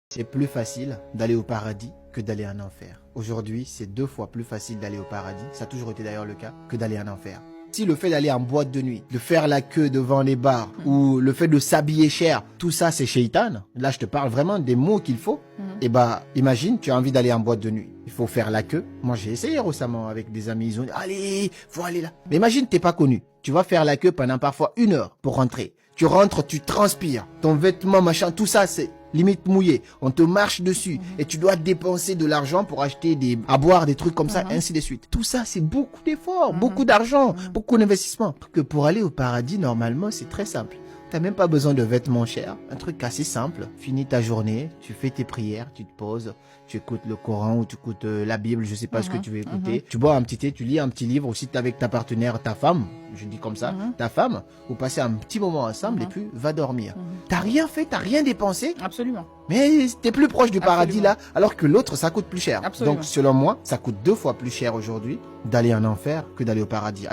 C'est plus facile d'aller au paradis que d'aller en enfer. Aujourd'hui, c'est 2 fois plus facile d'aller au paradis, ça a toujours été d'ailleurs le cas, que d'aller en enfer. Si le fait d'aller en boîte de nuit, de faire la queue devant les bars, ou le fait de s'habiller cher, tout ça c'est shaitan, là je te parle vraiment des mots qu'il faut, et bah imagine, tu as envie d'aller en boîte de nuit. Il faut faire la queue. Moi j'ai essayé récemment avec des amis, ils ont dit, allez, faut aller là. Mais imagine, t'es pas connu. Tu vas faire la queue pendant parfois 1 heure pour rentrer. Tu rentres, tu transpires, ton vêtement, machin, tout ça c'est limite mouillé. On te marche dessus et tu dois dépenser de l'argent pour acheter à boire, des trucs comme ça, ainsi de suite. Tout ça c'est beaucoup d'efforts, beaucoup d'argent, beaucoup d'investissement. Que pour aller au paradis, normalement, c'est très simple. T'as même pas besoin de vêtements chers, un truc assez simple. Finis ta journée, tu fais tes prières, tu te poses, tu écoutes le Coran ou tu écoutes la Bible, je sais pas ce que tu veux écouter. Tu bois un petit thé, tu lis un petit livre, ou si t'es avec ta partenaire, ta femme, je dis comme ça, ta femme, vous passez un petit moment ensemble et puis va dormir. T'as rien fait, t'as rien dépensé. Absolument. Mais t'es plus proche du paradis là, alors que l'autre ça coûte plus cher. Absolument. Donc selon moi, ça coûte 2 fois plus cher aujourd'hui d'aller en enfer que d'aller au paradis.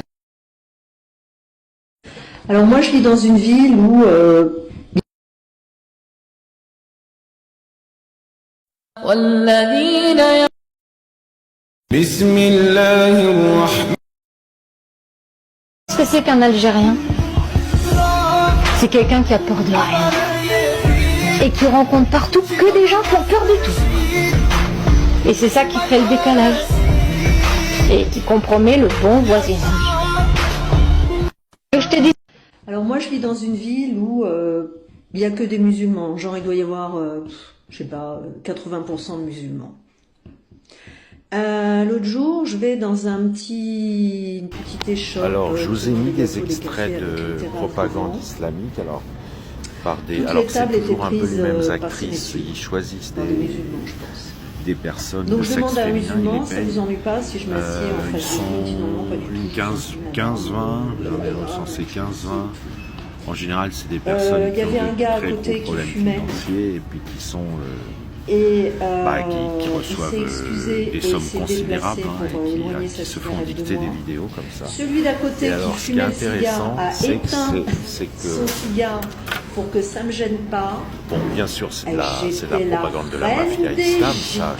Alors moi je vis dans une ville où Qu'est-ce que c'est qu'un Algérien? C'est quelqu'un qui a peur de rien et qui rencontre partout que des gens qui ont peur de tout. Et c'est ça qui crée le décalage et qui compromet le bon voisinage. Je te dis. alors moi je vis dans une ville où il y a que des musulmans. Genre il doit y avoir je sais pas 80% de musulmans. L'autre jour, je vais dans une petite échoppe. Alors, je vous ai mis des extraits de propagande islamique. Alors, c'est toujours un peu les mêmes actrices. Ils choisissent des personnes donc, de je sexe demande à un féminin. musulman, ça vous ennuie pas si je m'assieds en Ils face de lui? Non, pas du tout. sont 15-20. J'en ai recensé 15-20. En général, c'est des personnes il y qui ont avait un gars à de très côté gros qui problèmes fumait. financiers et puis qui sont... Et qui reçoivent des sommes considérables et qui se font dicter des vidéos comme ça. Celui d'à côté qui fumait le cigare a éteint son cigare pour que ça ne me gêne pas. Bon, bien sûr, c'est de la propagande de la mafia islam, ça,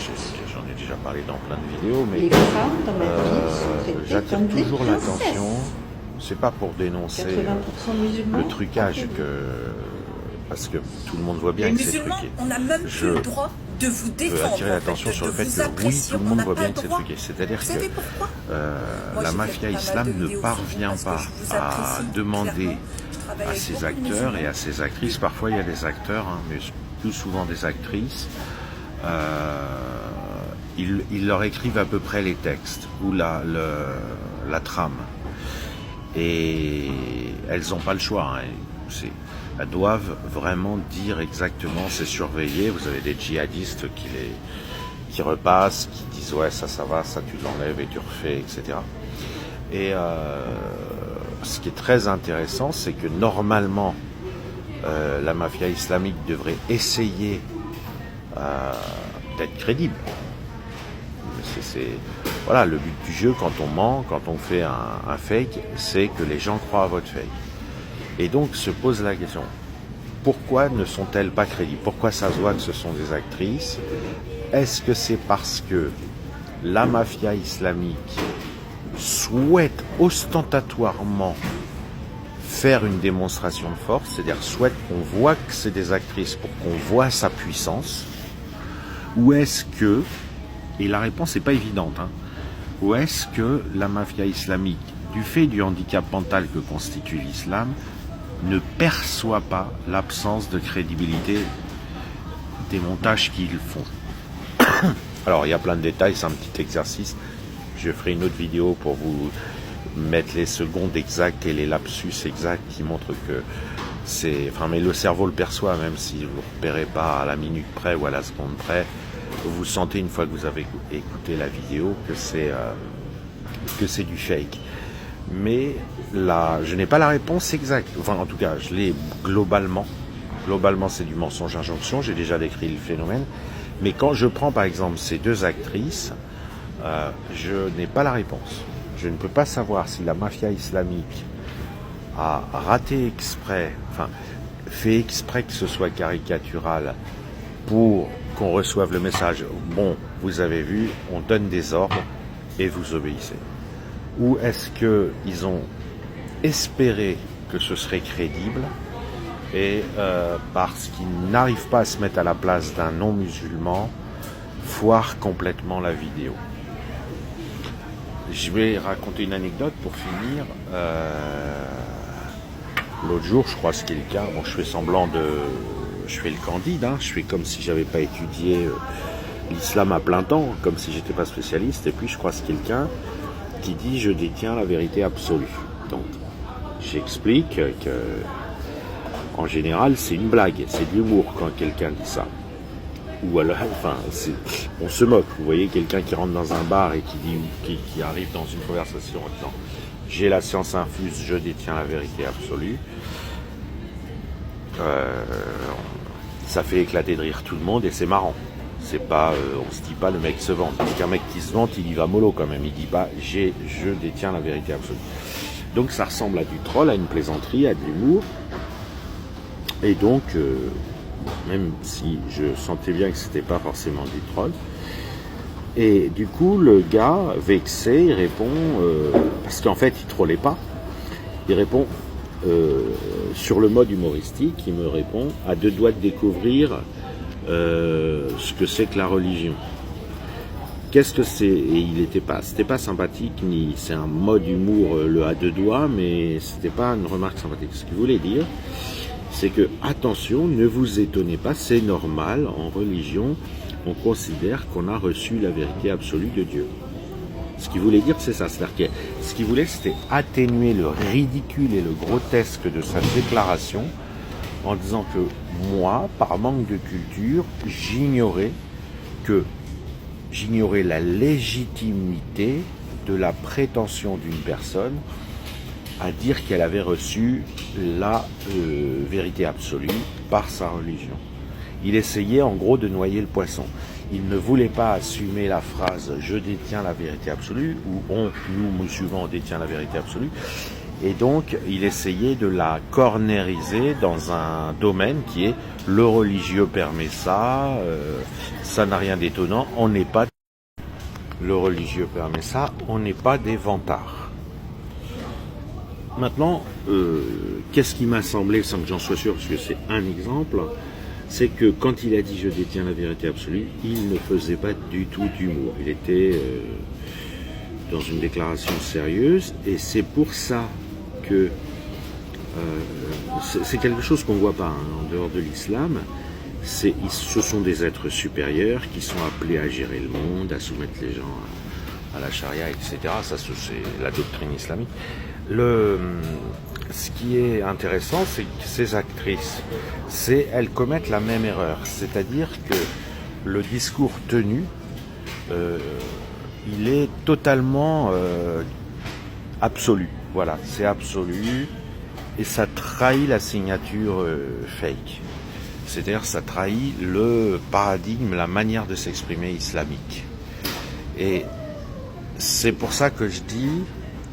j'en ai déjà parlé dans plein de vidéos, mais les femmes dans ma vie sont traitées j'attire comme des toujours princesses. l'attention, c'est pas pour dénoncer 80% musulmans. le trucage parce que tout le monde voit bien les que c'est musulmans, truqué. on n'a même plus le droit de vous Je veux défendre. attirer l'attention sur le fait que oui, tout le monde voit bien que c'est truqué. C'est-à-dire que la mafia islam ne parvient pas à demander à ses acteurs et à ses actrices, parfois il y a des acteurs, mais plus souvent des actrices, ils leur écrivent à peu près les textes ou la trame. Et elles n'ont pas le choix. Elles doivent vraiment dire exactement, c'est surveillé. Vous avez des djihadistes qui repassent, qui disent ouais ça va, ça tu l'enlèves et tu refais, etc. Et ce qui est très intéressant, c'est que normalement la mafia islamique devrait essayer d'être crédible. Voilà, le but du jeu quand on ment, quand on fait un fake, c'est que les gens croient à votre fake. Et donc se pose la question, pourquoi ne sont-elles pas crédibles? Pourquoi ça se voit que ce sont des actrices? Est-ce que c'est parce que la mafia islamique souhaite ostentatoirement faire une démonstration de force, c'est-à-dire souhaite qu'on voit que c'est des actrices pour qu'on voit sa puissance? Ou est-ce que, et la réponse n'est pas évidente, ou est-ce que la mafia islamique, du fait du handicap mental que constitue l'islam, ne perçoit pas l'absence de crédibilité des montages qu'ils font? Alors il y a plein de détails, c'est un petit exercice. Je ferai une autre vidéo pour vous mettre les secondes exactes et les lapsus exacts qui montrent que mais le cerveau le perçoit, même si vous ne repérez pas à la minute près ou à la seconde près. Vous sentez une fois que vous avez écouté la vidéo que c'est du fake. Mais là, je n'ai pas la réponse exacte. Enfin, en tout cas, je l'ai globalement. Globalement, c'est du mensonge injonction. J'ai déjà décrit le phénomène. Mais quand je prends, par exemple, ces deux actrices, je n'ai pas la réponse. Je ne peux pas savoir si la mafia islamique a raté exprès, fait exprès que ce soit caricatural pour qu'on reçoive le message, bon, vous avez vu, on donne des ordres et vous obéissez? Ou est-ce qu'ils ont espéré que ce serait crédible et parce qu'ils n'arrivent pas à se mettre à la place d'un non-musulman, foirent complètement la vidéo? Je vais raconter une anecdote pour finir. L'autre jour, je crois ce qui est le cas, bon, je fais semblant je fais le candide, hein, je fais comme si j'avais pas étudié l'islam à plein temps, comme si j'étais pas spécialiste, et puis je croise quelqu'un qui dit je détiens la vérité absolue. Donc j'explique que en général c'est une blague, c'est de l'humour quand quelqu'un dit ça. Ou alors, enfin, on se moque. Vous voyez quelqu'un qui rentre dans un bar et qui arrive dans une conversation en disant j'ai la science infuse, je détiens la vérité absolue. Ça fait éclater de rire tout le monde et c'est marrant. C'est pas, on se dit pas le mec se vante. Parce qu'un mec qui se vante, il y va mollo quand même. Il dit pas je détiens la vérité absolue. Donc ça ressemble à du troll, à une plaisanterie, à de l'humour. Et donc, même si je sentais bien que c'était pas forcément du troll. Et du coup, le gars, vexé, il répond, parce qu'en fait, il trollait pas, il répond, sur le mode humoristique, il me répond, à deux doigts de découvrir ce que c'est que la religion. Qu'est-ce que c'est? Et c'était pas sympathique, ni c'est un mode humour, le à deux doigts, mais c'était pas une remarque sympathique. Ce qu'il voulait dire, c'est que, attention, ne vous étonnez pas, c'est normal, en religion, on considère qu'on a reçu la vérité absolue de Dieu. Ce qu'il voulait dire, c'est ça. C'est-à-dire que ce qu'il voulait, c'était atténuer le ridicule et le grotesque de sa déclaration en disant que moi, par manque de culture, j'ignorais la légitimité de la prétention d'une personne à dire qu'elle avait reçu la vérité absolue par sa religion. Il essayait en gros de noyer le poisson. Il ne voulait pas assumer la phrase « je détiens la vérité absolue » ou « nous musulmans, on détient la vérité absolue ». Et donc, il essayait de la cornériser dans un domaine qui est « le religieux permet ça, ça n'a rien d'étonnant, on n'est pas... » Le religieux permet ça, on n'est pas des vantards. Maintenant, qu'est-ce qui m'a semblé, sans que j'en sois sûr, parce que c'est un exemple, c'est que quand il a dit « je détiens la vérité absolue », il ne faisait pas du tout d'humour. Il était dans une déclaration sérieuse, et c'est pour ça que c'est quelque chose qu'on ne voit pas en dehors de l'islam. Ce sont des êtres supérieurs qui sont appelés à gérer le monde, à soumettre les gens à la charia, etc. Ça, c'est la doctrine islamique. Ce qui est intéressant, c'est que ces actrices, elles commettent la même erreur. C'est-à-dire que le discours tenu, il est totalement absolu. Voilà, c'est absolu et ça trahit la signature fake. C'est-à-dire ça trahit le paradigme, la manière de s'exprimer islamique. Et c'est pour ça que je dis,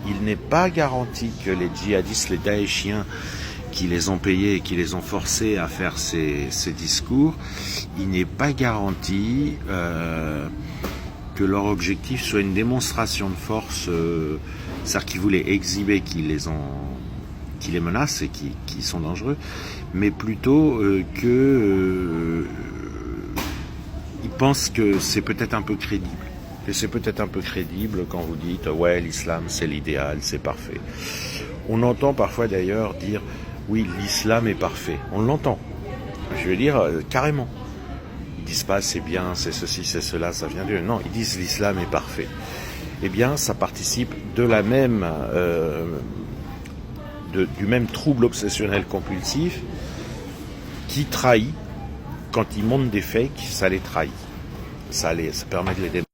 il n'est pas garanti que les djihadistes, les daéchiens qui les ont payés et qui les ont forcés à faire ces discours, il n'est pas garanti que leur objectif soit une démonstration de force, c'est-à-dire qu'ils voulaient exhiber qu'ils les menacent et qui sont dangereux, mais plutôt ils pensent que c'est peut-être un peu crédible. Et c'est peut-être un peu crédible quand vous dites « ouais, l'islam c'est l'idéal, c'est parfait ». On entend parfois d'ailleurs dire « oui, l'islam est parfait ». On l'entend. Je veux dire, carrément. Ils disent pas « c'est bien, c'est ceci, c'est cela, ça vient de Dieu ». Non, ils disent « l'islam est parfait ». Eh bien, ça participe de la même... du même trouble obsessionnel compulsif qui trahit, quand ils montent des fakes, ça les trahit. Ça permet de les dénoncer.